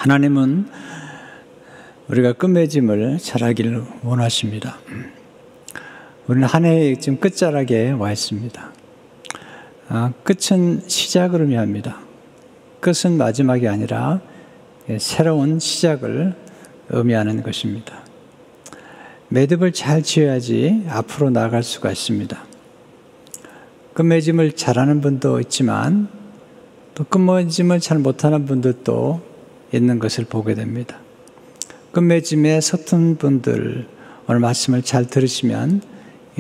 하나님은 우리가 끝맺음을 잘하기를 원하십니다. 우리는 한 해 지금 끝자락에 와 있습니다. 끝은 시작을 의미합니다. 끝은 마지막이 아니라 새로운 시작을 의미하는 것입니다. 매듭을 잘 지어야지 앞으로 나아갈 수가 있습니다. 끝맺음을 잘하는 분도 있지만 또 끝맺음을 잘 못하는 분들도 있는 것을 보게 됩니다. 끝맺음에 서툰 분들 오늘 말씀을 잘 들으시면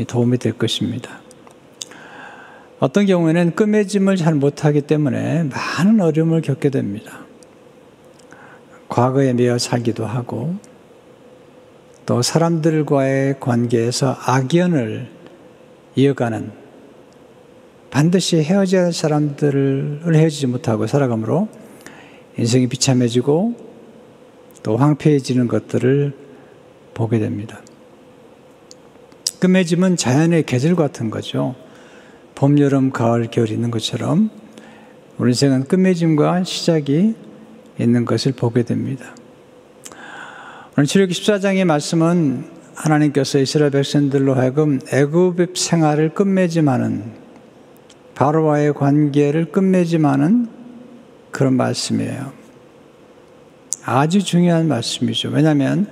도움이 될 것입니다. 어떤 경우에는 끝맺음을 잘 못하기 때문에 많은 어려움을 겪게 됩니다. 과거에 매여 살기도 하고 또 사람들과의 관계에서 악연을 이어가는 반드시 헤어져야 할 사람들을 헤어지지 못하고 살아가므로 인생이 비참해지고 또 황폐해지는 것들을 보게 됩니다. 끝맺음은 자연의 계절 같은 거죠. 봄, 여름, 가을, 겨울이 있는 것처럼 우리 인생은 끝맺음과 시작이 있는 것을 보게 됩니다. 오늘 출애굽기 14장의 말씀은 하나님께서 이스라엘 백성들로 하여금 애굽 생활을 끝맺음하는 바로와의 관계를 끝맺음하는 그런 말씀이에요. 아주 중요한 말씀이죠. 왜냐하면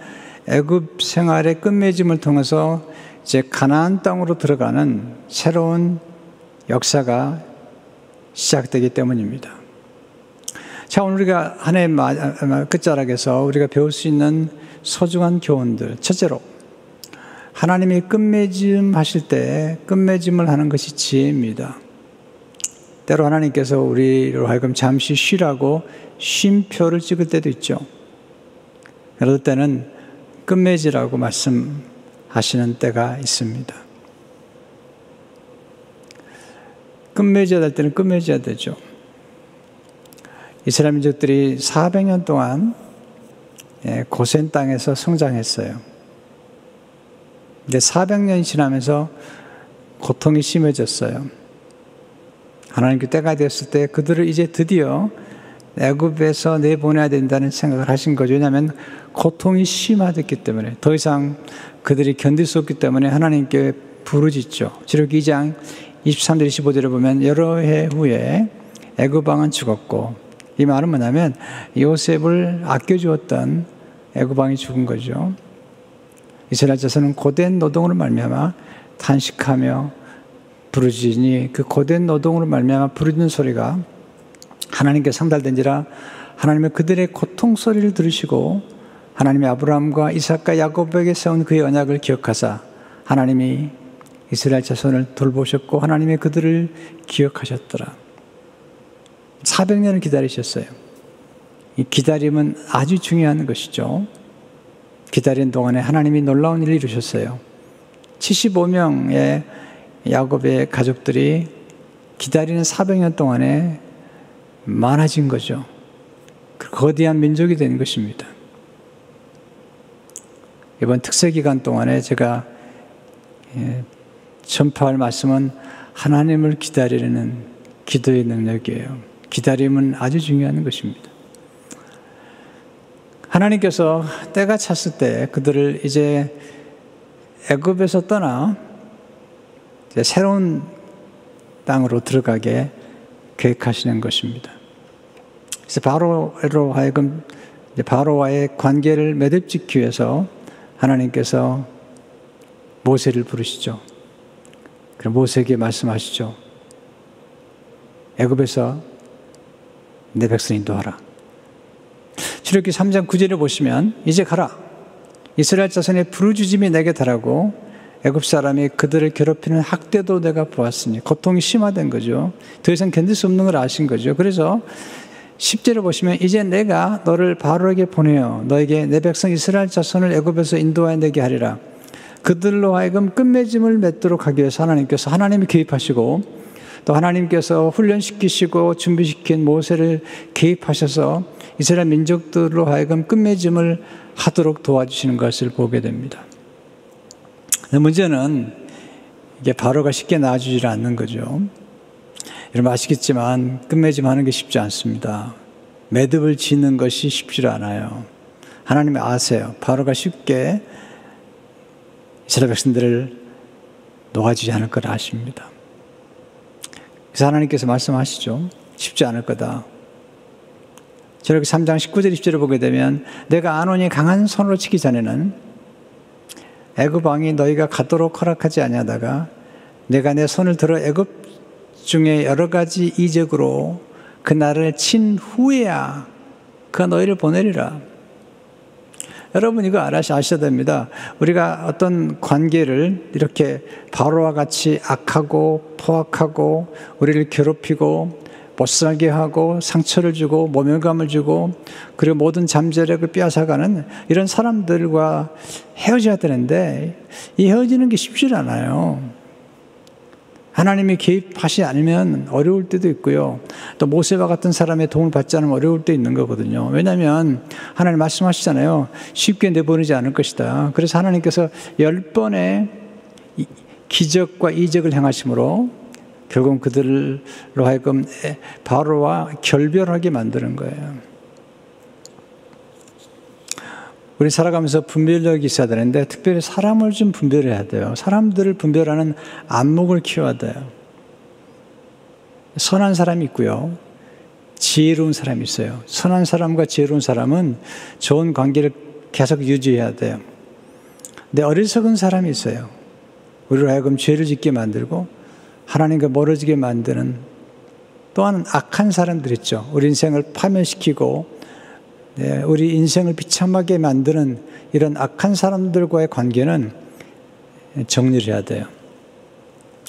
애굽 생활의 끝맺음을 통해서 이제 가나안 땅으로 들어가는 새로운 역사가 시작되기 때문입니다. 자, 오늘 우리가 한 해 끝자락에서 우리가 배울 수 있는 소중한 교훈들. 첫째로, 하나님이 끝맺음 하실 때 끝맺음을 하는 것이 지혜입니다. 때로 하나님께서 우리로 하여금 잠시 쉬라고 쉼표를 찍을 때도 있죠. 그럴 때는 끝맺으라고 말씀하시는 때가 있습니다. 끝맺어야 될 때는 끝맺어야 되죠. 이스라엘 민족들이 400년 동안 고센 땅에서 성장했어요. 근데 400년이 지나면서 고통이 심해졌어요. 하나님께 때가 되었을 때 그들을 이제 드디어 애굽에서 내보내야 된다는 생각을 하신 거죠. 왜냐하면 고통이 심화됐기 때문에 더 이상 그들이 견딜 수 없기 때문에 하나님께 부르짖죠. 출애굽기 2장 23절 25절에 보면 여러 해 후에 애굽 왕은 죽었고, 이 말은 뭐냐면 요셉을 아껴주었던 애굽 왕이 죽은 거죠. 이스라엘 자손은 고된 노동으로 말미암아 탄식하며 부르짖으니 그 고된 노동으로 말미암아 부르짖는 소리가 하나님께 상달된지라 하나님은 그들의 고통 소리를 들으시고 하나님이 아브라함과 이삭과 야곱에게 세운 그의 언약을 기억하사 하나님이 이스라엘 자손을 돌보셨고 하나님이 그들을 기억하셨더라. 400년을 기다리셨어요. 이 기다림은 아주 중요한 것이죠. 기다리는 동안에 하나님이 놀라운 일을 이루셨어요. 75명의 야곱의 가족들이 기다리는 400년 동안에 많아진 거죠. 그 거대한 민족이 된 것입니다. 이번 특세 기간 동안에 제가 전파할 말씀은 하나님을 기다리는 기도의 능력이에요. 기다림은 아주 중요한 것입니다. 하나님께서 때가 찼을 때 그들을 이제 애굽에서 떠나 이제 새로운 땅으로 들어가게 계획하시는 것입니다. 그래서 바로로 하여금 바로와의 관계를 매듭짓기 위해서 하나님께서 모세를 부르시죠. 그럼 모세에게 말씀하시죠. 애굽에서 내 백성 인도하라. 출애굽기 3장 9절에 보시면 이제 가라. 이스라엘 자손의 부르짖음이 내게 달하고 애굽 사람이 그들을 괴롭히는 학대도 내가 보았으니 고통이 심화된 거죠. 더 이상 견딜 수 없는 걸 아신 거죠. 그래서 10절을 보시면 이제 내가 너를 바로에게 보내어 너에게 내 백성 이스라엘 자손을 애굽에서 인도하여 내게 하리라. 그들로 하여금 끝맺음을 맺도록 하기 위해서 하나님이 개입하시고 또 하나님께서 훈련시키시고 준비시킨 모세를 개입하셔서 이스라엘 민족들로 하여금 끝맺음을 하도록 도와주시는 것을 보게 됩니다. 문제는 이게 바로가 쉽게 나아주질 않는 거죠. 여러분 아시겠지만 끝맺음 하는 게 쉽지 않습니다. 매듭을 짓는 것이 쉽지 않아요. 하나님이 아세요. 바로가 쉽게 이스라엘 백성들을 놓아주지 않을 걸 아십니다. 그래서 하나님께서 말씀하시죠. 쉽지 않을 거다. 저렇게 3장 19절 20절을 보게 되면 내가 아논이 강한 손으로 치기 전에는 애굽 왕이 너희가 가도록 허락하지 아니하다가 내가 내 손을 들어 애굽 중에 여러 가지 이적으로 그 나라를 친 후에야 그가 너희를 보내리라. 여러분 이거 아셔야 됩니다. 우리가 어떤 관계를 이렇게 바로와 같이 악하고 포악하고 우리를 괴롭히고 못살게 하고 상처를 주고 모멸감을 주고 그리고 모든 잠재력을 빼앗아가는 이런 사람들과 헤어져야 되는데 이 헤어지는 게 쉽지 않아요. 하나님이 개입하시지 않으면 어려울 때도 있고요. 또 모세와 같은 사람의 도움을 받지 않으면 어려울 때 있는 거거든요. 왜냐하면 하나님 말씀하시잖아요. 쉽게 내보내지 않을 것이다. 그래서 하나님께서 10번의 기적과 이적을 행하심으로 결국 그들로 하여금 바로와 결별하게 만드는 거예요. 우리 살아가면서 분별력이 있어야 되는데 특별히 사람을 좀 분별해야 돼요. 사람들을 분별하는 안목을 키워야 돼요. 선한 사람이 있고요. 지혜로운 사람이 있어요. 선한 사람과 지혜로운 사람은 좋은 관계를 계속 유지해야 돼요. 근데 어리석은 사람이 있어요. 우리로 하여금 죄를 짓게 만들고 하나님과 멀어지게 만드는 또한 악한 사람들 있죠. 우리 인생을 파멸시키고 우리 인생을 비참하게 만드는 이런 악한 사람들과의 관계는 정리를 해야 돼요.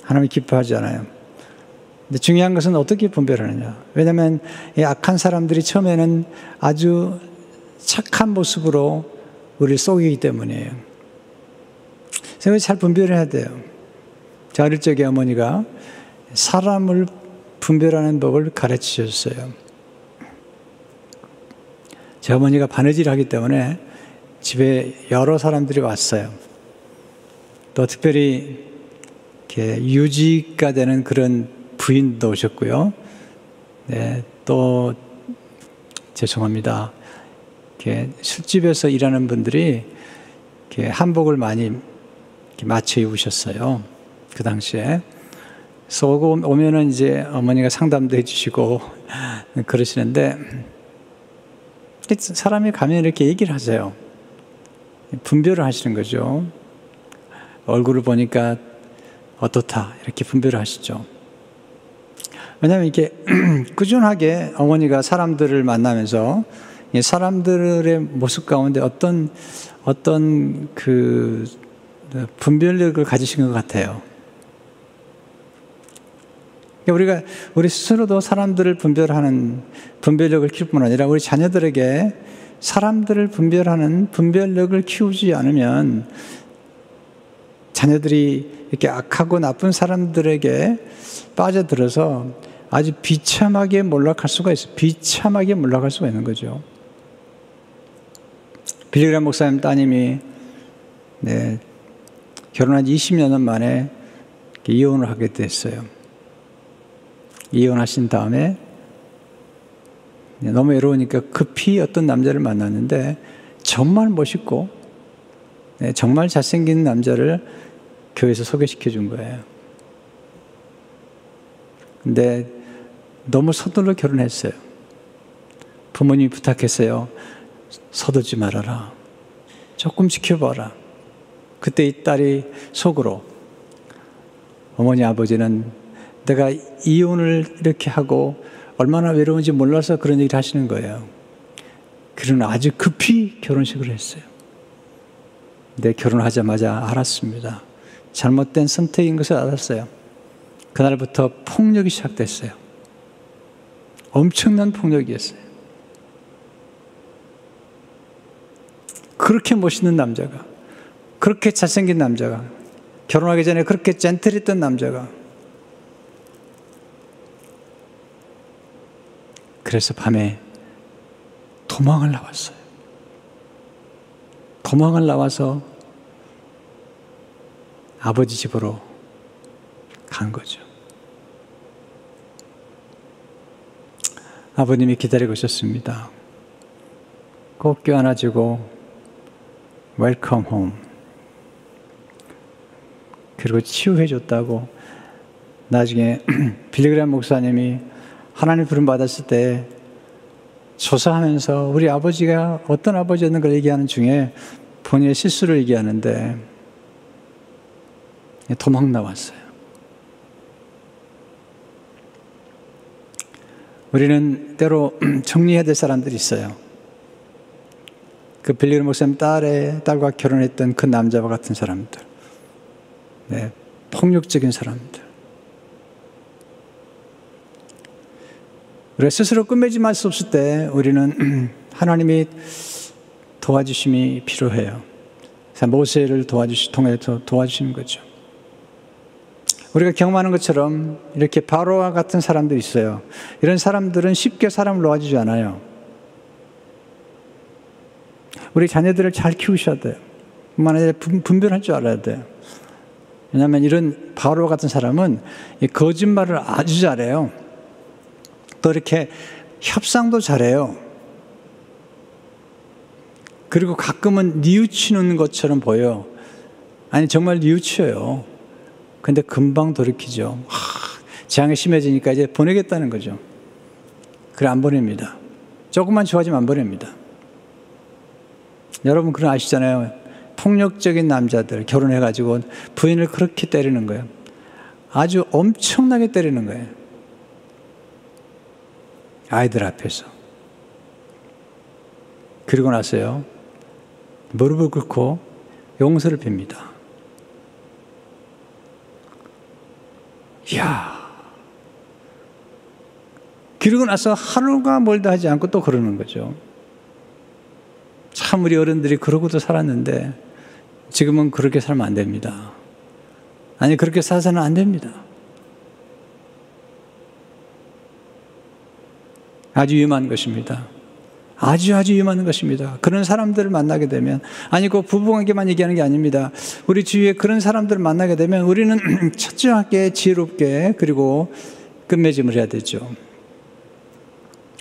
하나님이 기뻐하지 않아요. 근데 중요한 것은 어떻게 분별하느냐. 왜냐하면 이 악한 사람들이 처음에는 아주 착한 모습으로 우리를 속이기 때문이에요. 그래서 잘 분별해야 돼요. 저 어릴 적에 어머니가 사람을 분별하는 법을 가르치셨어요. 제 어머니가 바느질을 하기 때문에 집에 여러 사람들이 왔어요. 또 특별히 이렇게 유지가 되는 그런 부인도 오셨고요. 네, 또 죄송합니다. 이렇게 술집에서 일하는 분들이 이렇게 한복을 많이 이렇게 맞춰 입으셨어요. 그 당시에. 그래서 오면은 이제 어머니가 상담도 해주시고 그러시는데 사람이 가면 이렇게 얘기를 하세요. 분별을 하시는 거죠. 얼굴을 보니까 어떻다 이렇게 분별을 하시죠. 왜냐하면 이렇게 꾸준하게 어머니가 사람들을 만나면서 사람들의 모습 가운데 어떤 그 분별력을 가지신 것 같아요. 우리 스스로도 사람들을 분별하는 분별력을 키울 뿐 아니라 우리 자녀들에게 사람들을 분별하는 분별력을 키우지 않으면 자녀들이 이렇게 악하고 나쁜 사람들에게 빠져들어서 아주 비참하게 몰락할 수가 있어요. 비참하게 몰락할 수가 있는 거죠. 빌리그람 목사님 따님이 결혼한 20년 만에 이혼을 하게 됐어요. 이혼하신 다음에 너무 외로우니까 급히 어떤 남자를 만났는데 정말 멋있고 정말 잘생긴 남자를 교회에서 소개시켜 준 거예요. 근데 너무 서둘러 결혼했어요. 부모님이 부탁했어요. 서두지 말아라. 조금 지켜봐라. 그때 이 딸이 속으로 어머니 아버지는 내가 이혼을 이렇게 하고 얼마나 외로운지 몰라서 그런 얘기를 하시는 거예요. 그러나 아주 급히 결혼식을 했어요. 근데 결혼하자마자 알았습니다. 잘못된 선택인 것을 알았어요. 그날부터 폭력이 시작됐어요. 엄청난 폭력이었어요. 그렇게 멋있는 남자가, 그렇게 잘생긴 남자가, 결혼하기 전에 그렇게 젠틀했던 남자가, 그래서 밤에 도망을 나왔어요. 도망을 나와서 아버지 집으로 간 거죠. 아버님이 기다리고 있었습니다. 꼭 껴안아주고 웰컴 홈, 그리고 치유해 줬다고. 나중에 빌리그램 목사님이 하나님 부름 받았을 때 조사하면서 우리 아버지가 어떤 아버지였는 걸 얘기하는 중에 본인의 실수를 얘기하는데 도망 나왔어요. 우리는 때로 정리해야 될 사람들이 있어요. 그 빌리그램 목사님 딸과 결혼했던 그 남자와 같은 사람들, 네, 폭력적인 사람들. 우리가 스스로 끝맺음할 수 없을 때 우리는 하나님이 도와주심이 필요해요. 모세를 통해서 도와주시는 거죠. 우리가 경험하는 것처럼 이렇게 바로와 같은 사람들이 있어요. 이런 사람들은 쉽게 사람을 놓아주지 않아요. 우리 자녀들을 잘 키우셔야 돼요. 만약에 분별할 줄 알아야 돼요. 왜냐하면 이런 바로와 같은 사람은 거짓말을 아주 잘해요. 또 이렇게 협상도 잘해요. 그리고 가끔은 뉘우치는 것처럼 보여요. 아니 정말 뉘우쳐요. 근데 금방 돌이키죠. 재앙이 심해지니까 이제 보내겠다는 거죠. 그래, 안 보냅니다. 조금만 좋아지면 안 보냅니다. 여러분 그런 아시잖아요. 폭력적인 남자들 결혼해가지고 부인을 그렇게 때리는 거예요. 아주 엄청나게 때리는 거예요. 아이들 앞에서. 그리고 나서요, 무릎을 꿇고 용서를 빕니다. 이야. 그리고 나서 하루가 멀다 하지 않고 또 그러는 거죠. 참 우리 어른들이 그러고도 살았는데 지금은 그렇게 살면 안 됩니다. 아니 그렇게 살아서는 안 됩니다. 아주 위험한 것입니다. 아주 위험한 것입니다. 그런 사람들을 만나게 되면, 아니 그 부부관계만 얘기하는 게 아닙니다. 우리 주위에 그런 사람들을 만나게 되면 우리는 철저하게 지혜롭게 그리고 끝맺음을 해야 되죠.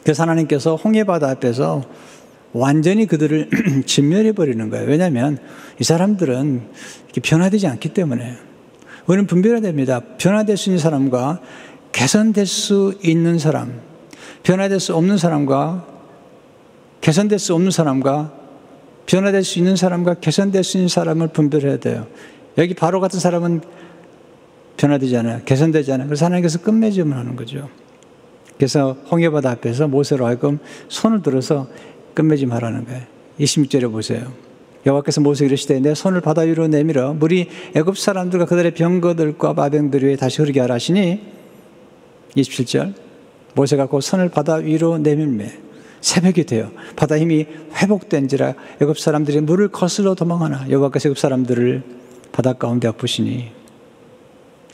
그래서 하나님께서 홍해바다 앞에서 완전히 그들을 진멸해버리는 거예요. 왜냐하면 이 사람들은 이렇게 변화되지 않기 때문에. 우리는 분별해야 됩니다. 변화될 수 있는 사람과 개선될 수 있는 사람, 변화될 수 없는 사람과 개선될 수 없는 사람과 변화될 수 있는 사람과 개선될 수 있는 사람을 분별해야 돼요. 여기 바로 같은 사람은 변화되지 않아요. 개선되지 않아요. 그래서 하나님께서 끝맺음을 하는 거죠. 그래서 홍해바다 앞에서 모세로 하여금 손을 들어서 끝맺음 하라는 거예요. 26절에 보세요. 여호와께서 모세에게 이르시되 내 손을 바다 위로 내밀어 물이 애굽 사람들과 그들의 병거들과 마병들 위에 다시 흐르게 하라 하시니 27절 모세가 그 손을 바다 위로 내밀매 새벽이 되어 바다 힘이 회복된지라 애굽 사람들이 물을 거슬러 도망하나 여호와께서 애굽 사람들을 바다 가운데 엎으시니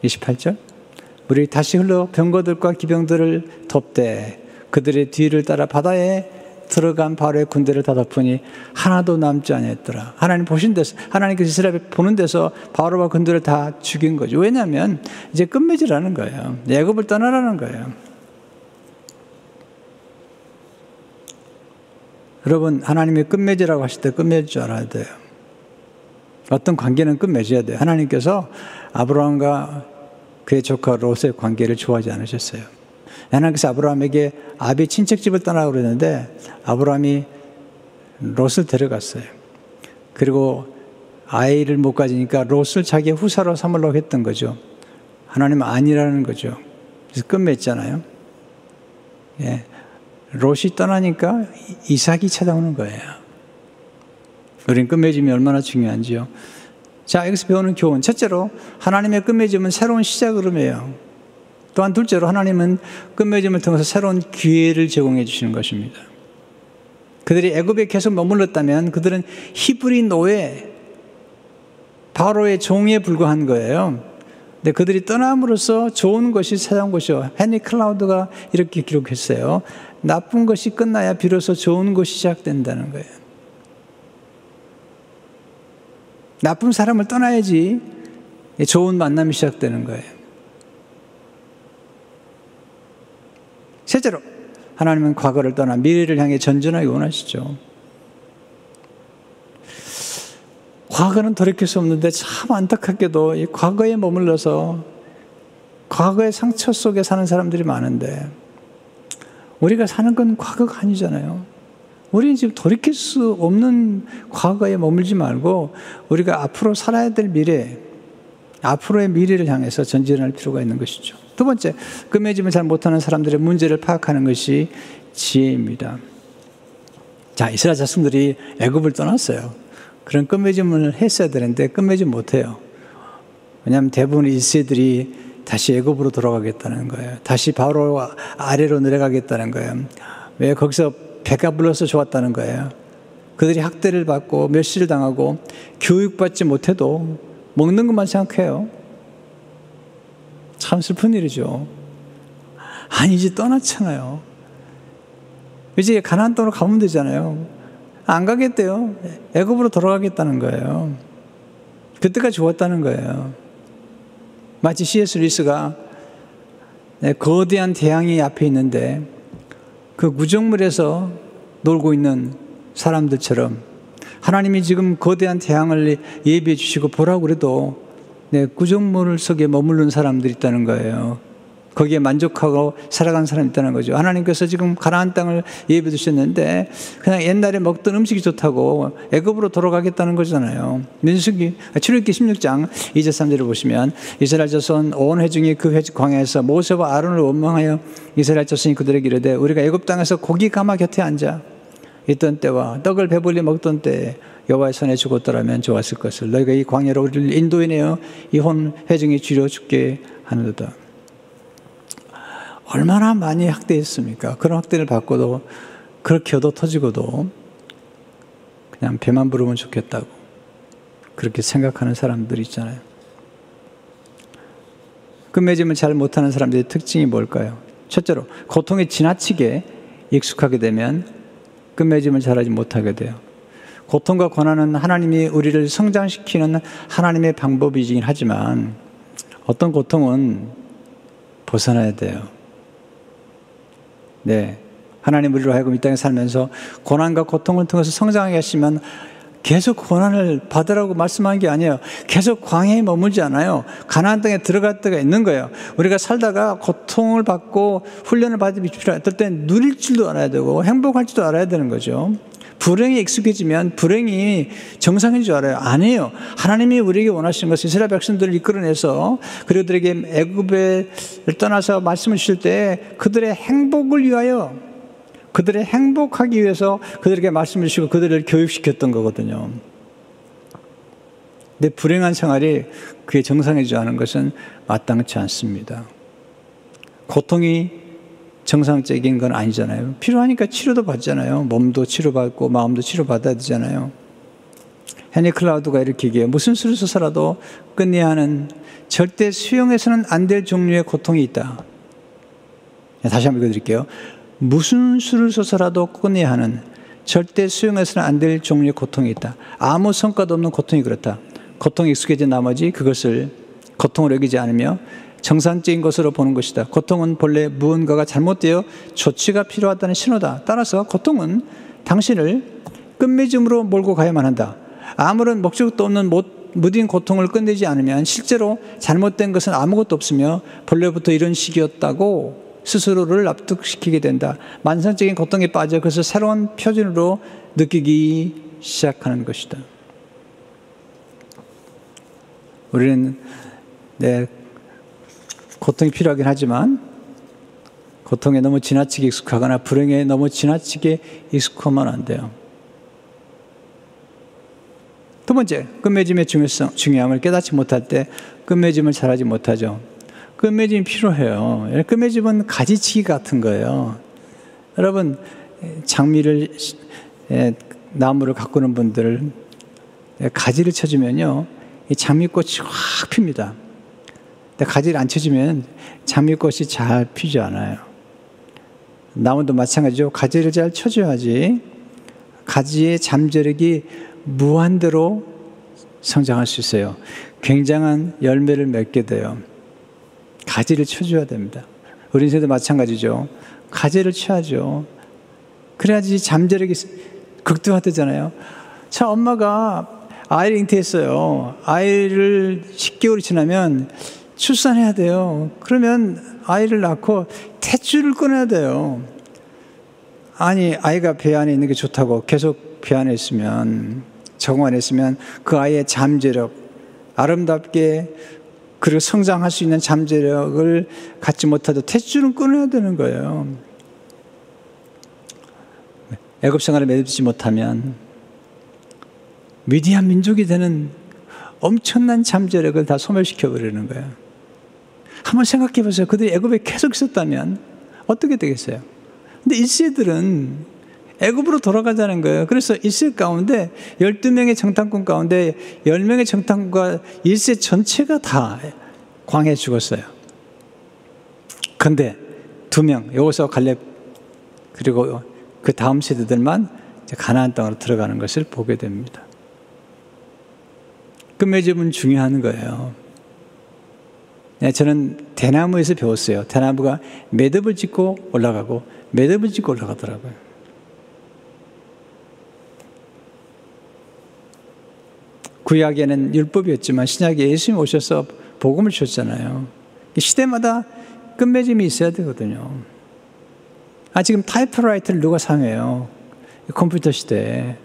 28절 물이 다시 흘러 병거들과 기병들을 덮되 그들의 뒤를 따라 바다에 들어간 바로의 군대를 다 덮으니 하나도 남지 아니했더라. 하나님 보신 데서, 하나님께서 이스라엘 보는 데서 바로와 군대를 다 죽인 거죠. 왜냐하면 이제 끝맺으라는 거예요. 애굽을 떠나라는 거예요. 여러분 하나님이 끝맺으라고 하실 때 끝맺을 줄 알아야 돼요. 어떤 관계는 끝맺어야 돼요. 하나님께서 아브라함과 그의 조카 롯의 관계를 좋아하지 않으셨어요. 하나님께서 아브라함에게 아비 친척집을 떠나라고 그랬는데 아브라함이 롯을 데려갔어요. 그리고 아이를 못 가지니까 롯을 자기의 후사로 삼으려고 했던 거죠. 하나님은 아니라는 거죠. 그래서 끝맺잖아요. 예. 롯이 떠나니까 이삭이 찾아오는 거예요. 우리는 끝맺음이 얼마나 중요한지요. 자, 여기서 배우는 교훈. 첫째로 하나님의 끝맺음은 새로운 시작을 의미해요. 또한 둘째로 하나님은 끝맺음을 통해서 새로운 기회를 제공해 주시는 것입니다. 그들이 애굽에 계속 머물렀다면 그들은 히브리 노예, 바로의 종에 불과한 거예요. 근데 그들이 떠남으로써 좋은 것이 찾아온 것이요. 헨리 클라우드가 이렇게 기록했어요. 나쁜 것이 끝나야 비로소 좋은 것이 시작된다는 거예요. 나쁜 사람을 떠나야지 좋은 만남이 시작되는 거예요. 셋째로 하나님은 과거를 떠나 미래를 향해 전진하기 원하시죠. 과거는 돌이킬 수 없는데 참 안타깝게도 이 과거에 머물러서 과거의 상처 속에 사는 사람들이 많은데, 우리가 사는 건 과거가 아니잖아요. 우리는 지금 돌이킬 수 없는 과거에 머물지 말고 우리가 앞으로 살아야 될 미래, 앞으로의 미래를 향해서 전진할 필요가 있는 것이죠. 두 번째, 끝맺음을 잘 못하는 사람들의 문제를 파악하는 것이 지혜입니다. 자, 이스라엘 자손들이 애굽을 떠났어요. 그런 끝맺음을 했어야 되는데 끝맺음 못해요. 왜냐하면 대부분의 1세들이 다시 애굽으로 돌아가겠다는 거예요. 다시 바로 아래로 내려가겠다는 거예요. 왜? 거기서 배가 불러서 좋았다는 거예요. 그들이 학대를 받고 멸시를 당하고 교육받지 못해도 먹는 것만 생각해요. 참 슬픈 일이죠. 아니, 이제 떠났잖아요. 이제 가나안 땅으로 가면 되잖아요. 안 가겠대요. 애굽으로 돌아가겠다는 거예요. 그때까지 좋았다는 거예요. 마치 C.S. 루이스가 거대한 태양이 앞에 있는데 그 구정물에서 놀고 있는 사람들처럼 하나님이 지금 거대한 태양을 예비해 주시고 보라고 그래도 구정물 속에 머무른 사람들이 있다는 거예요. 거기에 만족하고 살아가는 사람이 있다는 거죠. 하나님께서 지금 가나안 땅을 예비해 주셨는데 그냥 옛날에 먹던 음식이 좋다고 애굽으로 돌아가겠다는 거잖아요. 출애굽기 16장 2절 3절을 보시면 이스라엘 자손 온 회중이 그 광야에서 모세와 아론을 원망하여 이스라엘 자손이 그들에게 이르되 우리가 애굽 땅에서 고기 가마 곁에 앉아 있던 때와 떡을 배불리 먹던 때에 여호와의 손에 죽었더라면 좋았을 것을 너희가 이 광야로 우리를 인도해내어 이 온 회중이 쥐려 죽게 하는도다. 얼마나 많이 학대했습니까? 그런 학대를 받고도 그렇게 얻어 터지고도 그냥 배만 부르면 좋겠다고 그렇게 생각하는 사람들이 있잖아요. 끝맺음을 잘 못하는 사람들의 특징이 뭘까요? 첫째로 고통에 지나치게 익숙하게 되면 끝맺음을 잘하지 못하게 돼요. 고통과 고난은 하나님이 우리를 성장시키는 하나님의 방법이긴 하지만 어떤 고통은 벗어나야 돼요. 네, 하나님 우리로 하여금 이 땅에 살면서 고난과 고통을 통해서 성장하게 하시면 계속 고난을 받으라고 말씀한 게 아니에요. 계속 광야에 머물지 않아요. 가나안 땅에 들어갈 때가 있는 거예요. 우리가 살다가 고통을 받고 훈련을 받을 필요할 때 누릴 줄도 알아야 되고 행복할 줄도 알아야 되는 거죠. 불행에 익숙해지면 불행이 정상인 줄 알아요. 아니에요. 하나님이 우리에게 원하시는 것은 이스라엘 백성들을 이끌어내서 그리고 그들에게 애굽을 떠나서 말씀을 주실 때 그들의 행복을 위하여, 그들의 행복하기 위해서 그들에게 말씀을 주시고 그들을 교육시켰던 거거든요. 근데 불행한 생활이 그게 정상이지 않은 것은 마땅치 않습니다. 고통이 정상적인 건 아니잖아요. 필요하니까 치료도 받잖아요. 몸도 치료받고 마음도 치료받아야 되잖아요. 헨리 클라우드가 이렇게 얘기해요. 무슨 수를 써서라도 끝내야 하는 절대 수용해서는 안 될 종류의 고통이 있다. 다시 한번 읽어드릴게요. 무슨 수를 써서라도 끝내야 하는 절대 수용해서는 안 될 종류의 고통이 있다. 아무 성과도 없는 고통이 그렇다. 고통에 익숙해진 나머지 그것을 고통으로 여기지 않으며 정상적인 것으로 보는 것이다. 고통은 본래 무언가가 잘못되어 조치가 필요하다는 신호다. 따라서 고통은 당신을 끝맺음으로 몰고 가야만 한다. 아무런 목적도 없는 무딘 고통을 끝내지 않으면 실제로 잘못된 것은 아무것도 없으며 본래부터 이런 식이었다고 스스로를 납득시키게 된다. 만성적인 고통에 빠져 그것을 새로운 표준으로 느끼기 시작하는 것이다. 우리는 고통이 필요하긴 하지만 고통에 너무 지나치게 익숙하거나 불행에 너무 지나치게 익숙하면 안 돼요. 두 번째, 끝맺음의 중요함을 깨닫지 못할 때 끝맺음을 잘하지 못하죠. 끝맺음이 필요해요. 끝맺음은 가지치기 같은 거예요. 여러분, 장미를 나무를 가꾸는 분들 가지를 쳐주면요, 이 장미꽃이 확 핍니다. 근데 가지를 안 쳐주면 장미꽃이 잘 피지 않아요. 나무도 마찬가지죠. 가지를 잘 쳐줘야지 가지의 잠재력이 무한대로 성장할 수 있어요. 굉장한 열매를 맺게 돼요. 가지를 쳐줘야 됩니다. 우리 인생도 마찬가지죠. 가제를 취하죠. 그래야지 잠재력이 극대화되잖아요. 자, 엄마가 아이를 잉태했어요. 아이를 10개월이 지나면 출산해야 돼요. 그러면 아이를 낳고 탯줄을 끊어야 돼요. 아니, 아이가 배 안에 있는 게 좋다고 계속 배 안에 있으면, 적응 안에 있으면 그 아이의 잠재력, 아름답게 그리고 성장할 수 있는 잠재력을 갖지 못하도 탯줄은 끊어야 되는 거예요. 애굽 생활을 맺지 못하면 위대한 민족이 되는 엄청난 잠재력을 다 소멸시켜 버리는 거예요. 한번 생각해 보세요. 그들이 애굽에 계속 있었다면 어떻게 되겠어요? 근데 1세들은 애굽으로 돌아가자는 거예요. 그래서 1세 가운데 12명의 정탐꾼 가운데 10명의 정탐꾼과 1세 전체가 다 광해에 죽었어요. 근데 2명, 여호수아 갈렙 그리고 그 다음 세대들만 이제 가나안 땅으로 들어가는 것을 보게 됩니다. 끝맺음은 중요한 거예요. 저는 대나무에서 배웠어요. 대나무가 매듭을 짓고 올라가고 매듭을 짓고 올라가더라고요. 구약에는 율법이었지만 신약에 예수님이 오셔서 복음을 주셨잖아요. 시대마다 끝맺음이 있어야 되거든요. 지금 타이프라이터를 누가 사용해요? 컴퓨터 시대에,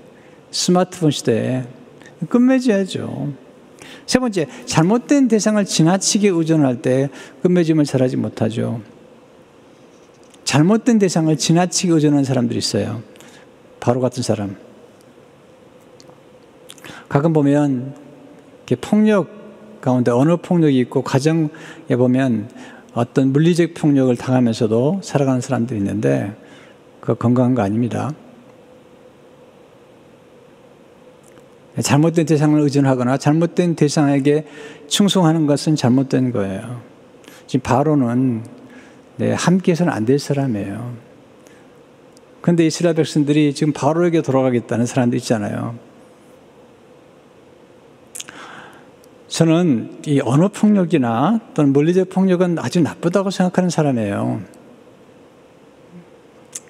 스마트폰 시대에 끝맺어야죠. 세 번째, 잘못된 대상을 지나치게 의존할 때 끝맺음을 잘하지 못하죠. 잘못된 대상을 지나치게 의존하는 사람들이 있어요. 바로 같은 사람. 가끔 보면 폭력 가운데 언어 폭력이 있고 가정에 보면 어떤 물리적 폭력을 당하면서도 살아가는 사람들이 있는데 그거 건강한 거 아닙니다. 잘못된 대상을 의존하거나 잘못된 대상에게 충성하는 것은 잘못된 거예요. 지금 바로는 함께해서는 안 될 사람이에요. 그런데 이스라엘 백성들이 지금 바로에게 돌아가겠다는 사람들 있잖아요. 저는 이 언어 폭력이나 또는 물리적 폭력은 아주 나쁘다고 생각하는 사람이에요.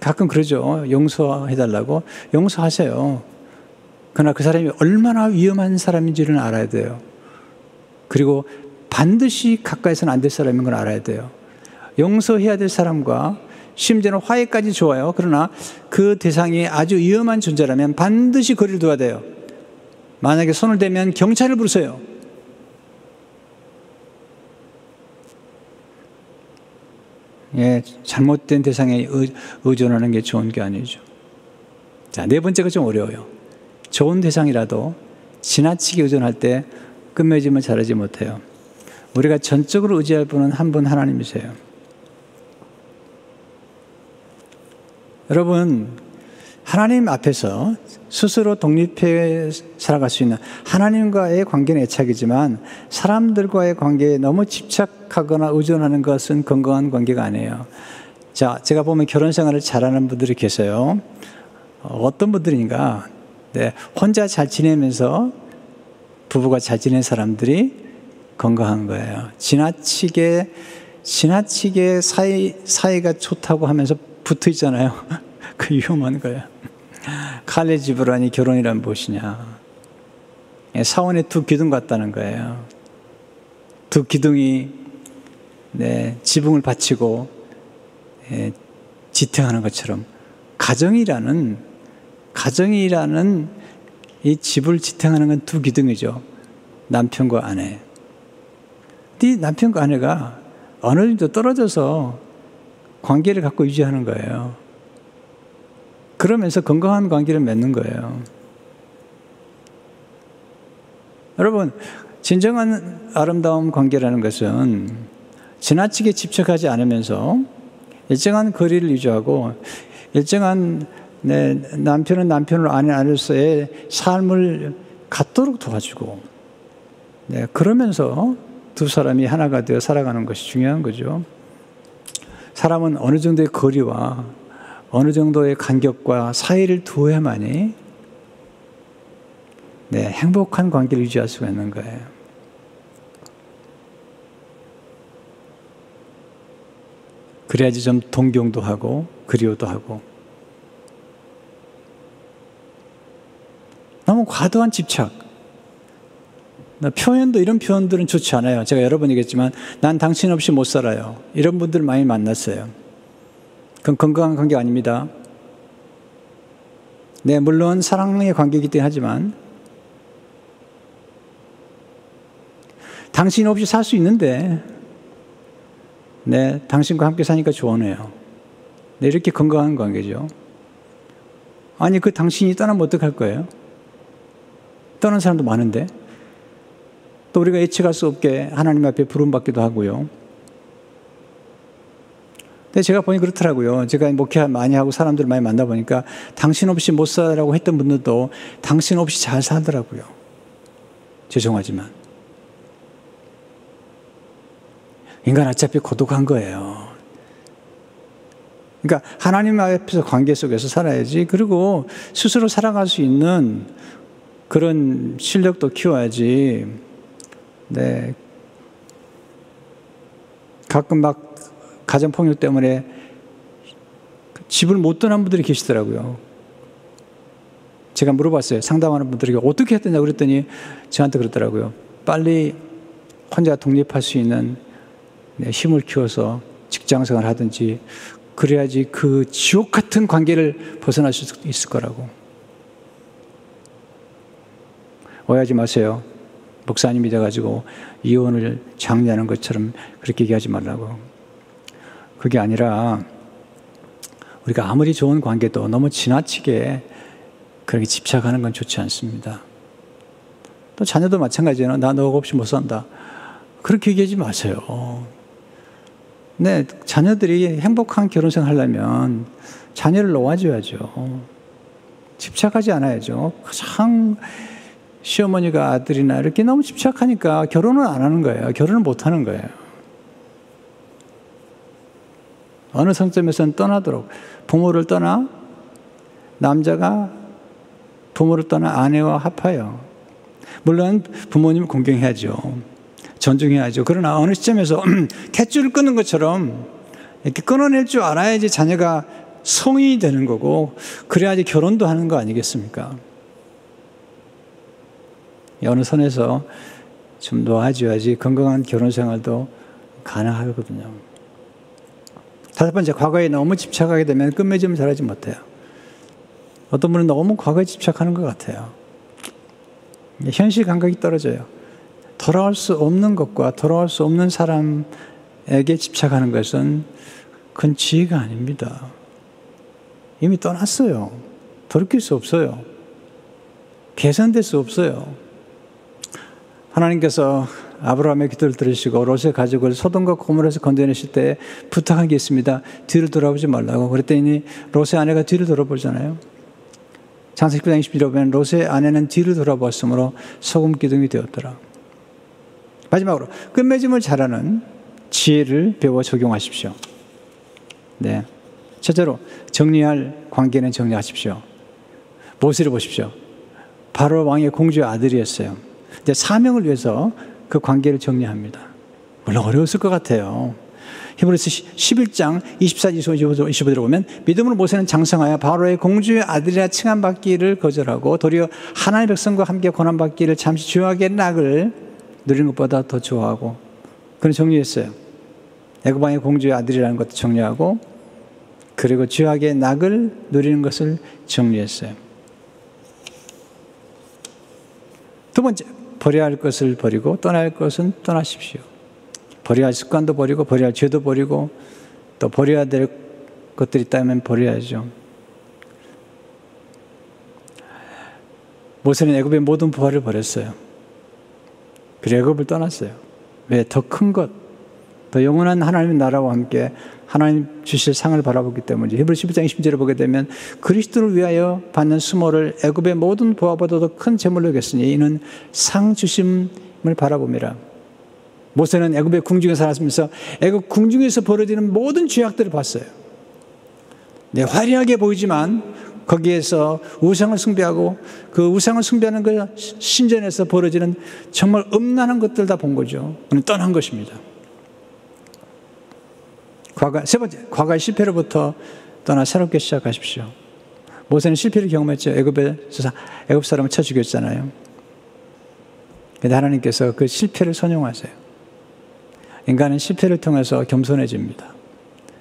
가끔 그러죠. 용서해달라고. 용서하세요. 그러나 그 사람이 얼마나 위험한 사람인지를 알아야 돼요. 그리고 반드시 가까이서는 안 될 사람인 걸 알아야 돼요. 용서해야 될 사람과 심지어는 화해까지 좋아요. 그러나 그 대상이 아주 위험한 존재라면 반드시 거리를 둬야 돼요. 만약에 손을 대면 경찰을 부르세요. 잘못된 대상에 의존하는 게 좋은 게 아니죠. 자, 네 번째가 좀 어려워요. 좋은 대상이라도 지나치게 의존할 때 끝맺음을 잘하지 못해요. 우리가 전적으로 의지할 분은 한 분 하나님이세요. 여러분, 하나님 앞에서 스스로 독립해 살아갈 수 있는 하나님과의 관계는 애착이지만 사람들과의 관계에 너무 집착하거나 의존하는 것은 건강한 관계가 아니에요. 자, 제가 보면 결혼 생활을 잘하는 분들이 계세요. 어떤 분들인가? 혼자 잘 지내면서 부부가 잘 지낸 사람들이 건강한 거예요. 지나치게 사이가 좋다고 하면서 붙어 있잖아요. 그 위험한 거예요. 칼레 지브란이 결혼이란 무엇이냐? 사원의 두 기둥 같다는 거예요. 두 기둥이 지붕을 받치고 지탱하는 것처럼 가정이라는 이 집을 지탱하는 건 두 기둥이죠. 남편과 아내. 이 남편과 아내가 어느 정도 떨어져서 관계를 갖고 유지하는 거예요. 그러면서 건강한 관계를 맺는 거예요. 여러분, 진정한 아름다운 관계라는 것은 지나치게 집착하지 않으면서 일정한 거리를 유지하고 일정한 남편은 남편으로 아내로서의 삶을 갖도록 도와주고 그러면서 두 사람이 하나가 되어 살아가는 것이 중요한 거죠. 사람은 어느 정도의 거리와 어느 정도의 간격과 사이를 두어야만이 행복한 관계를 유지할 수가 있는 거예요. 그래야지 좀 동경도 하고 그리워도 하고. 너무 과도한 집착. 표현도 이런 표현들은 좋지 않아요. 제가 여러 번 얘기했지만 난 당신 없이 못 살아요. 이런 분들 많이 만났어요. 그건 건강한 관계가 아닙니다. 네, 물론 사랑의 관계이기 때문에 하지만 당신 없이 살 수 있는데 네, 당신과 함께 사니까 좋으네요. 네, 이렇게 건강한 관계죠. 아니 그 당신이 떠나면 어떡할 거예요? 떠난 사람도 많은데 또 우리가 예측할 수 없게 하나님 앞에 부름받기도 하고요. 근데 제가 보니 그렇더라고요. 제가 목회 많이 하고 사람들을 많이 만나보니까 당신 없이 못 살라고 했던 분들도 당신 없이 잘 살더라고요. 죄송하지만. 인간 어차피 고독한 거예요. 그러니까 하나님 앞에서 관계 속에서 살아야지. 그리고 스스로 살아갈 수 있는 그런 실력도 키워야지. 네. 가끔 막 가정폭력 때문에 집을 못 떠난 분들이 계시더라고요. 제가 물어봤어요. 상담하는 분들에게 어떻게 했더냐 그랬더니 저한테 그러더라고요. 빨리 혼자 독립할 수 있는 힘을 키워서 직장생활 하든지 그래야지 그 지옥 같은 관계를 벗어날 수 있을 거라고. 오해하지 마세요. 목사님이 돼가지고 이혼을 장려하는 것처럼 그렇게 얘기하지 말라고. 그게 아니라 우리가 아무리 좋은 관계도 너무 지나치게 그렇게 집착하는 건 좋지 않습니다. 또 자녀도 마찬가지예요. 나 너 없이 못 산다. 그렇게 얘기하지 마세요. 네, 자녀들이 행복한 결혼생활 하려면 자녀를 놓아줘야죠. 집착하지 않아야죠. 가장 시어머니가 아들이나 이렇게 너무 집착하니까 결혼을 안 하는 거예요. 결혼을 못 하는 거예요. 어느 성점에서는 떠나도록. 부모를 떠나 남자가 부모를 떠나 아내와 합하여. 물론 부모님을 공경해야죠. 존중해야죠. 그러나 어느 시점에서 탯줄을 끊는 것처럼 이렇게 끊어낼 줄 알아야지 자녀가 성인이 되는 거고 그래야지 결혼도 하는 거 아니겠습니까? 어느 선에서 좀 놓아줘야지 건강한 결혼 생활도 가능하거든요. 다섯 번째, 과거에 너무 집착하게 되면 끝맺음을 잘하지 못해요. 어떤 분은 너무 과거에 집착하는 것 같아요. 현실 감각이 떨어져요. 돌아올 수 없는 것과 돌아올 수 없는 사람에게 집착하는 것은 그건 지혜가 아닙니다. 이미 떠났어요. 돌이킬 수 없어요. 개선될 수 없어요. 하나님께서 아브라함의 기도를 들으시고 롯의 가족을 소돔과 고모라에서 건져내실 때 부탁한 게 있습니다. 뒤를 돌아보지 말라고. 그랬더니 롯의 아내가 뒤를 돌아보잖아요. 창세기 9장 20절에 보면 롯의 아내는 뒤를 돌아보았으므로 소금 기둥이 되었더라. 마지막으로 끝맺음을 잘하는 지혜를 배워 적용하십시오. 네. 첫째로 정리할 관계는 정리하십시오. 모세를 보십시오. 바로 왕의 공주의 아들이었어요. 근데 사명을 위해서 그 관계를 정리합니다. 물론 어려웠을 것 같아요. 히브리서 11장 24, 25절에 보면 믿음으로 모세는 장성하여 바로의 공주의 아들이라 칭함받기를 거절하고 도리어 하나님의 백성과 함께 고난받기를 잠시 죄악의 낙을 누리는 것보다 더 좋아하고 그런 정리했어요. 애굽 왕의 공주의 아들이라는 것도 정리하고 그리고 죄악의 낙을 누리는 것을 정리했어요. 두 번째, 버려야 할 것을 버리고 떠나야 할 것은 떠나십시오. 버려야 할 습관도 버리고 버려야 할 죄도 버리고 또 버려야 될 것들이 있다면 버려야죠. 모세는 애굽의 모든 부하를 버렸어요. 그리고 애굽을 떠났어요. 왜? 더 큰 것, 더 영원한 하나님의 나라와 함께 하나님 주실 상을 바라보기 때문이죠. 히브리서 11장 20절을 보게 되면 그리스도를 위하여 받는 수모를 애굽의 모든 부하보다도 큰 재물로 여겼으니 이는 상 주심을 바라봅니다. 모세는 애굽의 궁중에 살았으면서 애굽 궁중에서 벌어지는 모든 죄악들을 봤어요. 네, 화려하게 보이지만 거기에서 우상을 숭배하고 그 우상을 숭배하는 그 신전에서 벌어지는 정말 음란한 것들 다 본 거죠. 그는 떠난 것입니다. 세 번째, 과거의 실패로부터 떠나 새롭게 시작하십시오. 모세는 실패를 경험했죠. 애굽 사람을 쳐 죽였잖아요. 그런데 하나님께서 그 실패를 선용하세요. 인간은 실패를 통해서 겸손해집니다.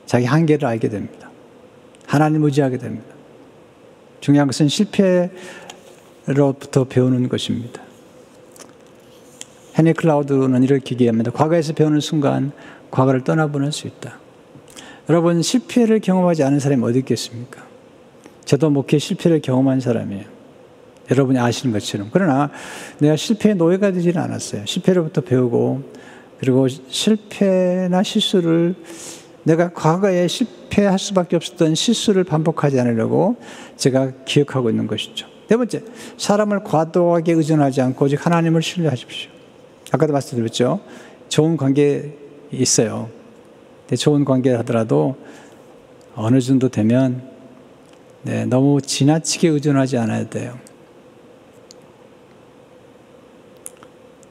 자기 한계를 알게 됩니다. 하나님을 의지하게 됩니다. 중요한 것은 실패로부터 배우는 것입니다. 헨리 클라우드는 이렇게 얘기합니다. 과거에서 배우는 순간 과거를 떠나보낼 수 있다. 여러분, 실패를 경험하지 않은 사람이 어디 있겠습니까? 저도 목회 실패를 경험한 사람이에요. 여러분이 아시는 것처럼. 그러나 내가 실패의 노예가 되지는 않았어요. 실패로부터 배우고, 그리고 실패나 실수를, 내가 과거에 실패할 수밖에 없었던 실수를 반복하지 않으려고 제가 기억하고 있는 것이죠. 네 번째, 사람을 과도하게 의존하지 않고 오직 하나님을 신뢰하십시오. 아까도 말씀드렸죠. 좋은 관계 있어요. 좋은 관계 하더라도 어느 정도 되면 너무 지나치게 의존하지 않아야 돼요.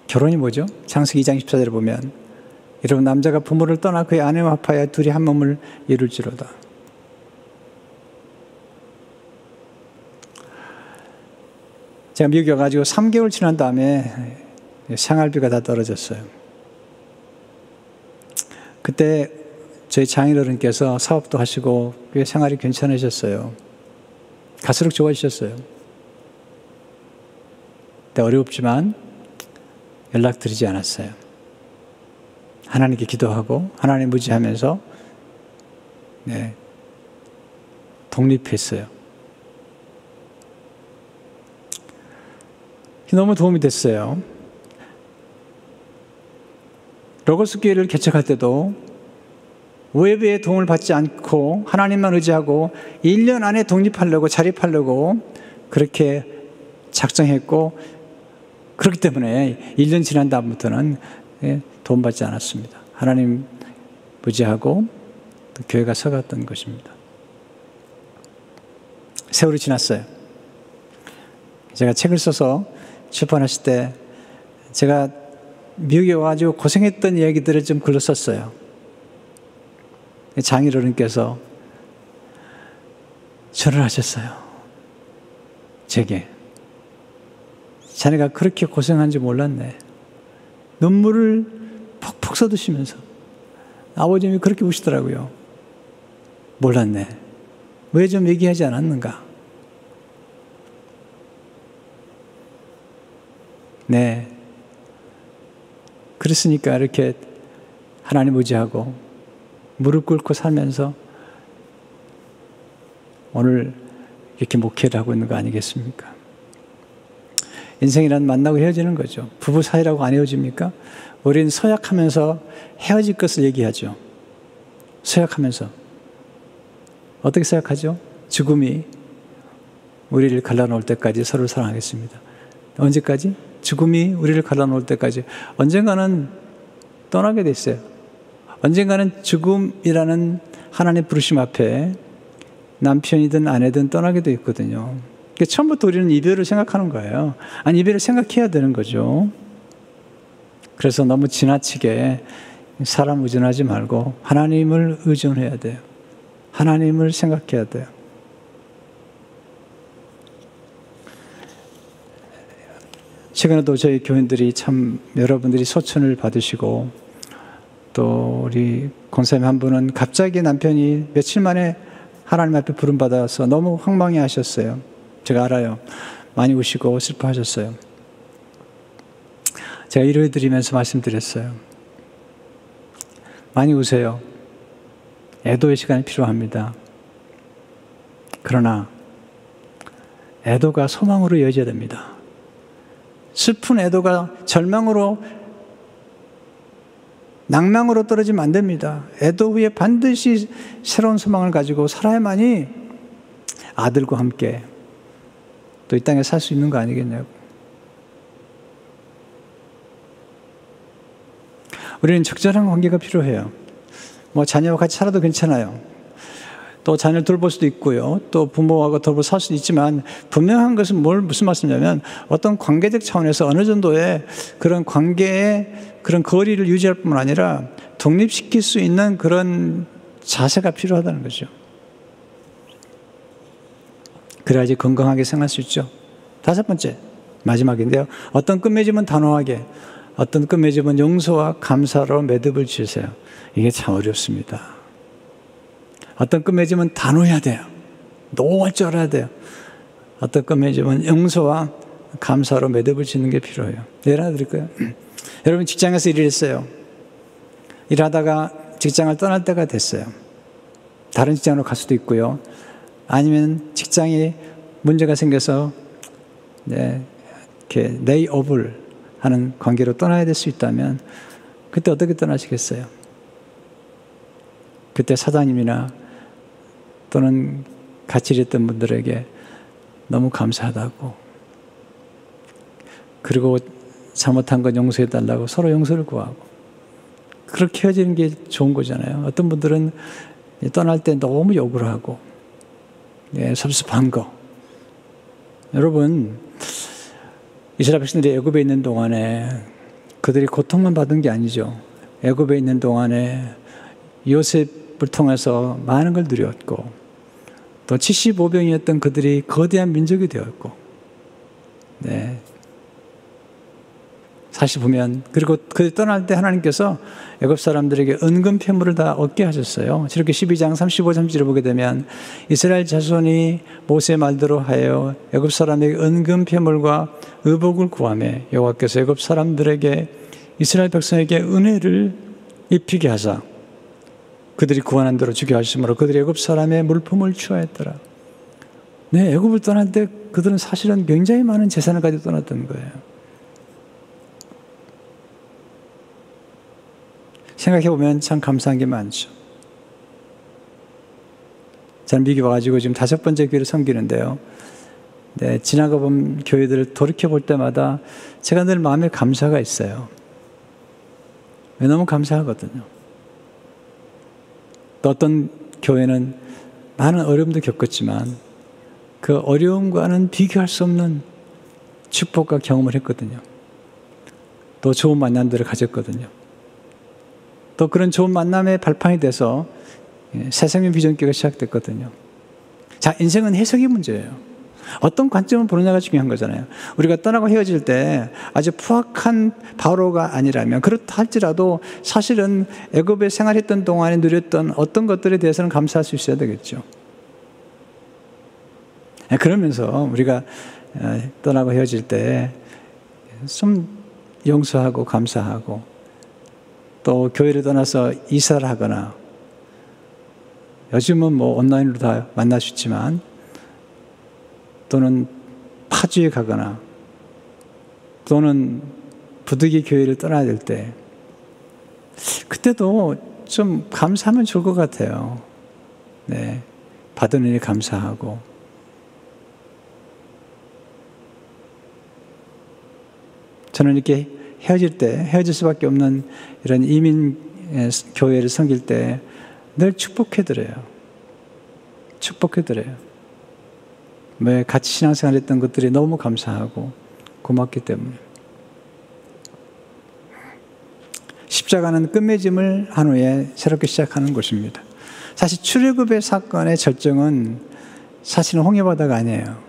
결혼이 뭐죠? 창세기 2장 14절에 보면 여러분, 남자가 부모를 떠나 그의 아내와 합하여 둘이 한 몸을 이룰지로다. 제가 미국에 와가지고 3개월 지난 다음에 생활비가 다 떨어졌어요. 그때 저희 장인어른께서 사업도 하시고 꽤 생활이 괜찮으셨어요. 갈수록 좋아지셨어요. 근데 어렵지만 연락드리지 않았어요. 하나님께 기도하고 하나님 의지하면서 독립했어요. 너무 도움이 됐어요. 로고스 교회를 개척할 때도 외부의 도움을 받지 않고 하나님만 의지하고 1년 안에 독립하려고, 자립하려고 그렇게 작정했고, 그렇기 때문에 1년 지난 다음부터는 도움받지 않았습니다. 하나님 의지하고 또 교회가 서갔던 것입니다. 세월이 지났어요. 제가 책을 써서 출판했을 때 제가 미국에 와가지고 고생했던 이야기들을 좀 글로 썼어요. 장인어른께서 절을 하셨어요. 제게. 자네가 그렇게 고생한지 몰랐네. 눈물을 퍽퍽 쏟으시면서 아버님이 그렇게 우시더라고요. 몰랐네. 왜 좀 얘기하지 않았는가? 네. 그랬으니까 이렇게 하나님 의지하고 무릎 꿇고 살면서 오늘 이렇게 목회를 하고 있는 거 아니겠습니까? 인생이란 만나고 헤어지는 거죠. 부부 사이라고 안 헤어집니까? 우리는 서약하면서 헤어질 것을 얘기하죠. 서약하면서. 어떻게 서약하죠? 죽음이 우리를 갈라놓을 때까지 서로를 사랑하겠습니다. 언제까지? 죽음이 우리를 갈라놓을 때까지. 언젠가는 떠나게 돼 있어요. 언젠가는 죽음이라는 하나님의 부르심 앞에 남편이든 아내든 떠나게 돼 있거든요. 그러니까 처음부터 우리는 이별을 생각하는 거예요. 아니, 이별을 생각해야 되는 거죠. 그래서 너무 지나치게 사람 의존하지 말고 하나님을 의존해야 돼요. 하나님을 생각해야 돼요. 최근에도 저희 교인들이 참 여러분들이 소천을 받으시고, 또 우리 권사님 한 분은 갑자기 남편이 며칠 만에 하나님 앞에 부름받아서 너무 황망해 하셨어요. 제가 알아요. 많이 우시고 슬퍼하셨어요. 제가 위로해드리면서 말씀드렸어요. 많이 우세요. 애도의 시간이 필요합니다. 그러나 애도가 소망으로 이어져야 됩니다. 슬픈 애도가 절망으로, 낭망으로 떨어지면 안 됩니다. 애도 후에 반드시 새로운 소망을 가지고 살아야만이 아들과 함께 또 이 땅에 살 수 있는 거 아니겠냐고. 우리는 적절한 관계가 필요해요. 뭐 자녀와 같이 살아도 괜찮아요. 또 자녀를 돌볼 수도 있고요. 또 부모하고 돌볼 살 수도 있지만, 분명한 것은 무슨 말씀이냐면, 어떤 관계적 차원에서 어느 정도의 그런 관계의 그런 거리를 유지할 뿐만 아니라 독립시킬 수 있는 그런 자세가 필요하다는 거죠. 그래야지 건강하게 생활할 수 있죠. 다섯 번째, 마지막인데요. 어떤 끝맺음은 단호하게, 어떤 끝맺음은 용서와 감사로 매듭을 지으세요. 이게 참 어렵습니다. 어떤 끝맺음은 단호해야 돼요. 노할 줄 알아야 돼요. 어떤 끝맺음은 용서와 감사로 매듭을 짓는 게 필요해요. 예를 하나 드릴까요? 여러분 직장에서 일을 했어요. 일하다가 직장을 떠날 때가 됐어요. 다른 직장으로 갈 수도 있고요. 아니면 직장에 문제가 생겨서 이렇게 레이업을 하는 관계로 떠나야 될 수 있다면 그때 어떻게 떠나시겠어요? 그때 사장님이나 또는 같이 일했던 분들에게 너무 감사하다고, 그리고 잘못한 건 용서해달라고 서로 용서를 구하고, 그렇게 헤어지는 게 좋은 거잖아요. 어떤 분들은 떠날 때 너무 욕을 하고 섭섭한 거. 여러분, 이스라엘 백성들이 애굽에 있는 동안에 그들이 고통만 받은 게 아니죠. 애굽에 있는 동안에 요셉을 통해서 많은 걸 누렸고, 또 75병이었던 그들이 거대한 민족이 되었고, 사실 보면, 그리고 그들 떠날 때 하나님께서 애굽 사람들에게 은근 폐물을 다 얻게 하셨어요. 이렇게 12장 35, 37을 보게 되면 이스라엘 자손이 모세의 말대로 하여 애굽 사람에게 은근 폐물과 의복을 구하며 여호와께서 애굽 사람들에게 이스라엘 백성에게 은혜를 입히게 하사 그들이 구원한 대로 주게 하심으로 그들이 애굽 사람의 물품을 취하였더라. 애굽을 떠날 때 그들은 사실은 굉장히 많은 재산을 가지고 떠났던 거예요. 생각해보면 참 감사한 게 많죠. 저는 미국에 와가지고 지금 5번째 교회를 섬기는데요. 지나가 본 교회들을 돌이켜볼 때마다 제가 늘 마음에 감사가 있어요. 너무 감사하거든요. 또 어떤 교회는 많은 어려움도 겪었지만 그 어려움과는 비교할 수 없는 축복과 경험을 했거든요. 또 좋은 만남들을 가졌거든요. 또 그런 좋은 만남의 발판이 돼서 새생명 비전교회가 시작됐거든요. 자, 인생은 해석의 문제예요. 어떤 관점을 보느냐가 중요한 거잖아요. 우리가 떠나고 헤어질 때 아주 포악한 바로가 아니라면, 그렇다 할지라도 사실은 애굽에 생활했던 동안에 누렸던 어떤 것들에 대해서는 감사할 수 있어야 되겠죠. 그러면서 우리가 떠나고 헤어질 때 좀 용서하고 감사하고, 또 교회를 떠나서 이사를 하거나, 요즘은 뭐 온라인으로 다 만날 수 있지만, 또는 파주에 가거나 또는 부득이 교회를 떠나야 될 때, 그때도 좀 감사하면 좋을 것 같아요. 받은 은혜 감사하고. 저는 이렇게 헤어질 때, 헤어질 수밖에 없는 이런 이민 교회를 섬길 때 늘 축복해드려요. 축복해드려요. 왜? 같이 신앙생활 했던 것들이 너무 감사하고 고맙기 때문에. 십자가는 끝맺음을 한 후에 새롭게 시작하는 곳입니다. 사실 출애굽의 사건의 절정은 사실은 홍해바다가 아니에요.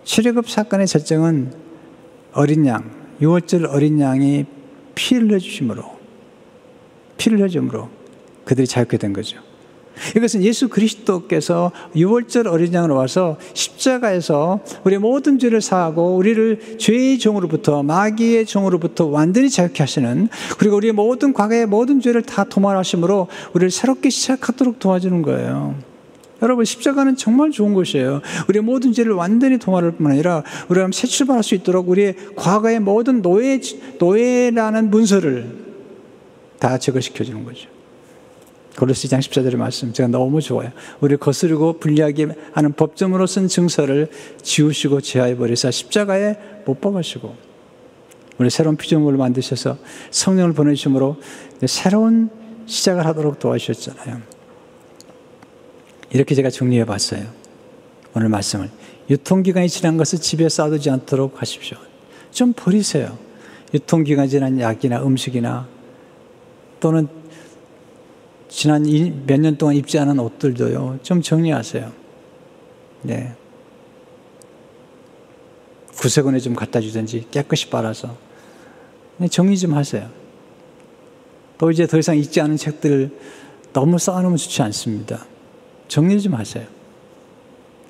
출애굽 사건의 절정은 어린 양, 6월절 어린 양이 피를 흘려주심으로 그들이 자유케 된 거죠. 이것은 예수 그리스도께서 6월절 어린 양으로 와서 십자가에서 우리의 모든 죄를 사하고 우리를 죄의 종으로부터, 마귀의 종으로부터 완전히 자유케 하시는, 그리고 우리의 모든 과거의 모든 죄를 다 도말하심으로 우리를 새롭게 시작하도록 도와주는 거예요. 여러분, 십자가는 정말 좋은 것이에요. 우리의 모든 죄를 완전히 도말할 뿐만 아니라 우리가 새 출발할 수 있도록 우리의 과거의 모든 노예라는 문서를 다 제거시켜 주는 거죠. 고린도서 2장 14절의 말씀 제가 너무 좋아요. 우리를 거스르고 불리하게 하는 법정으로 쓴 증서를 지우시고 제하해 버리사 십자가에 못 박으시고 우리 새로운 피조물을 만드셔서 성령을 보내주심으로 새로운 시작을 하도록 도와주셨잖아요. 이렇게 제가 정리해 봤어요. 오늘 말씀을. 유통기간이 지난 것을 집에 쌓아두지 않도록 하십시오. 좀 버리세요. 유통기간이 지난 약이나 음식이나 또는 지난 몇 년 동안 입지 않은 옷들도요, 좀 정리하세요. 네. 구세군에 좀 갖다 주든지 깨끗이 빨아서 정리 좀 하세요. 또 이제 더 이상 읽지 않은 책들 너무 쌓아놓으면 좋지 않습니다. 정리 좀 하세요.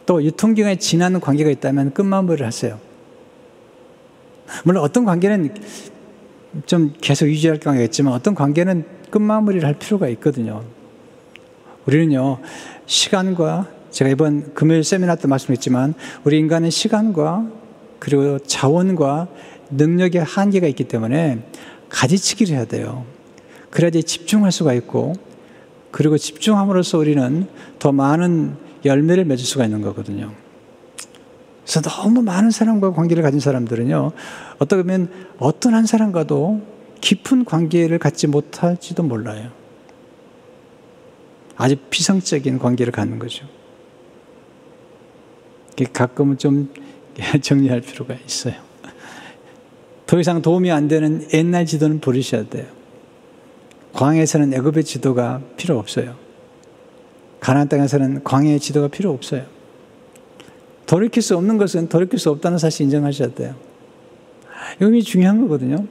또 유통기한이 지난 관계가 있다면 끝마무리를 하세요. 물론 어떤 관계는 좀 계속 유지할 관계가 있지만 어떤 관계는 끝마무리를 할 필요가 있거든요. 우리는요, 시간과, 제가 이번 금요일 세미나 때 말씀했지만 우리 인간은 시간과 그리고 자원과 능력의 한계가 있기 때문에 가지치기를 해야 돼요. 그래야지 집중할 수가 있고, 그리고 집중함으로써 우리는 더 많은 열매를 맺을 수가 있는 거거든요. 그래서 너무 많은 사람과 관계를 가진 사람들은요, 어떻게 보면 어떤 한 사람과도 깊은 관계를 갖지 못할지도 몰라요. 아주 피상적인 관계를 갖는 거죠. 가끔은 좀 정리할 필요가 있어요. 더 이상 도움이 안 되는 옛날 지도는 버리셔야 돼요. 광야에서는 애굽의 지도가 필요 없어요. 가나안 땅에서는 광야의 지도가 필요 없어요. 돌이킬 수 없는 것은 돌이킬 수 없다는 사실 인정하셔야 돼요. 이게 중요한 거거든요.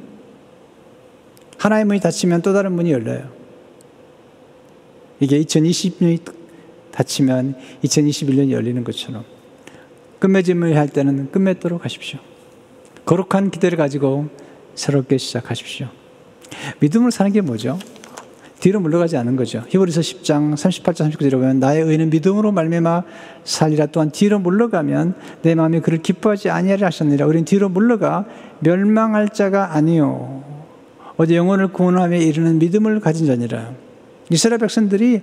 하나의 문이 닫히면 또 다른 문이 열려요. 이게 2020년이 닫히면 2021년이 열리는 것처럼 끝맺음을 할 때는 끝맺도록 하십시오. 거룩한 기대를 가지고 새롭게 시작하십시오. 믿음으로 사는 게 뭐죠? 뒤로 물러가지 않은 거죠. 히브리서 10장 38절 39절에 보면 나의 의는 믿음으로 말미암아 살리라. 또한 뒤로 물러가면 내 마음이 그를 기뻐하지 아니하리라 하셨느니라. 우리는 뒤로 물러가 멸망할 자가 아니요 어제 영혼을 구원하며 이르는 믿음을 가진 자니라. 이스라엘 백성들이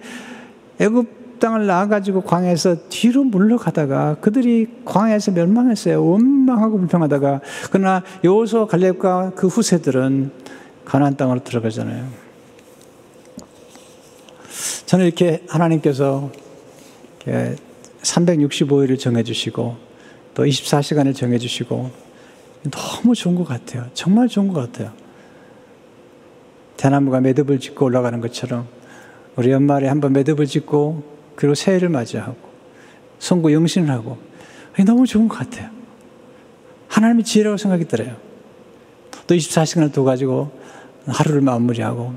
애굽 땅을 나와가지고 광야에서 뒤로 물러가다가 그들이 광야에서 멸망했어요. 원망하고 불평하다가. 그러나 여호수아 갈렙과 그 후세들은 가나안 땅으로 들어가잖아요. 저는 이렇게 하나님께서 365일을 정해주시고 또 24시간을 정해주시고 너무 좋은 것 같아요. 정말 좋은 것 같아요. 대나무가 매듭을 짓고 올라가는 것처럼 우리 연말에 한번 매듭을 짓고 그리고 새해를 맞이하고 송구 영신을 하고 너무 좋은 것 같아요. 하나님의 지혜라고 생각이 들어요. 또 24시간을 둬 가지고 하루를 마무리하고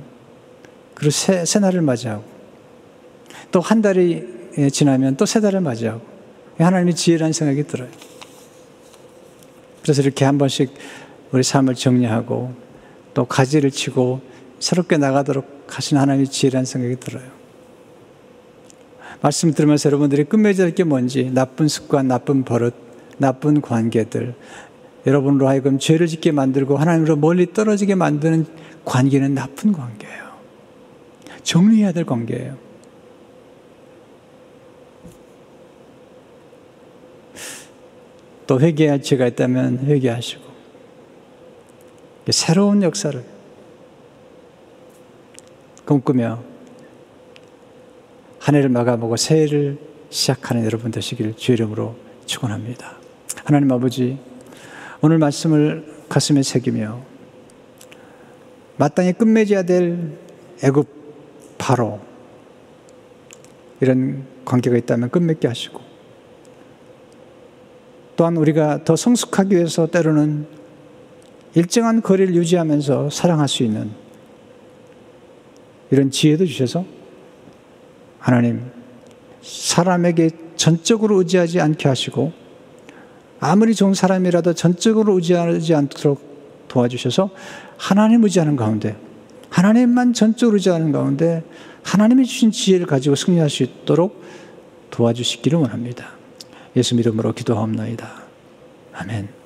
그리고 새날을 맞이하고 또 한 달이 지나면 또 새 달을 맞이하고 하나님의 지혜라는 생각이 들어요. 그래서 이렇게 한 번씩 우리 삶을 정리하고 또 가지를 치고 새롭게 나가도록 하신 하나님의 지혜라는 생각이 들어요. 말씀 들으면서 여러분들이 끝맺어야 할 게 뭔지, 나쁜 습관, 나쁜 버릇, 나쁜 관계들, 여러분으로 하여금 죄를 짓게 만들고 하나님으로 멀리 떨어지게 만드는 관계는 나쁜 관계예요. 정리해야 될 관계예요. 또 회개할 죄가 있다면 회개하시고 새로운 역사를 꿈꾸며 한 해를 마감하고 새해를 시작하는 여러분 되시길 주의 이름으로 축원합니다. 하나님 아버지, 오늘 말씀을 가슴에 새기며 마땅히 끝맺어야 될 애굽 바로 이런 관계가 있다면 끝맺게 하시고 또한 우리가 더 성숙하기 위해서 때로는 일정한 거리를 유지하면서 사랑할 수 있는 이런 지혜도 주셔서 하나님, 사람에게 전적으로 의지하지 않게 하시고 아무리 좋은 사람이라도 전적으로 의지하지 않도록 도와주셔서 하나님 의지하는 가운데, 하나님만 전적으로 의지하는 가운데 하나님이 주신 지혜를 가지고 승리할 수 있도록 도와주시기를 원합니다. 예수 이름으로 기도하옵나이다. 아멘.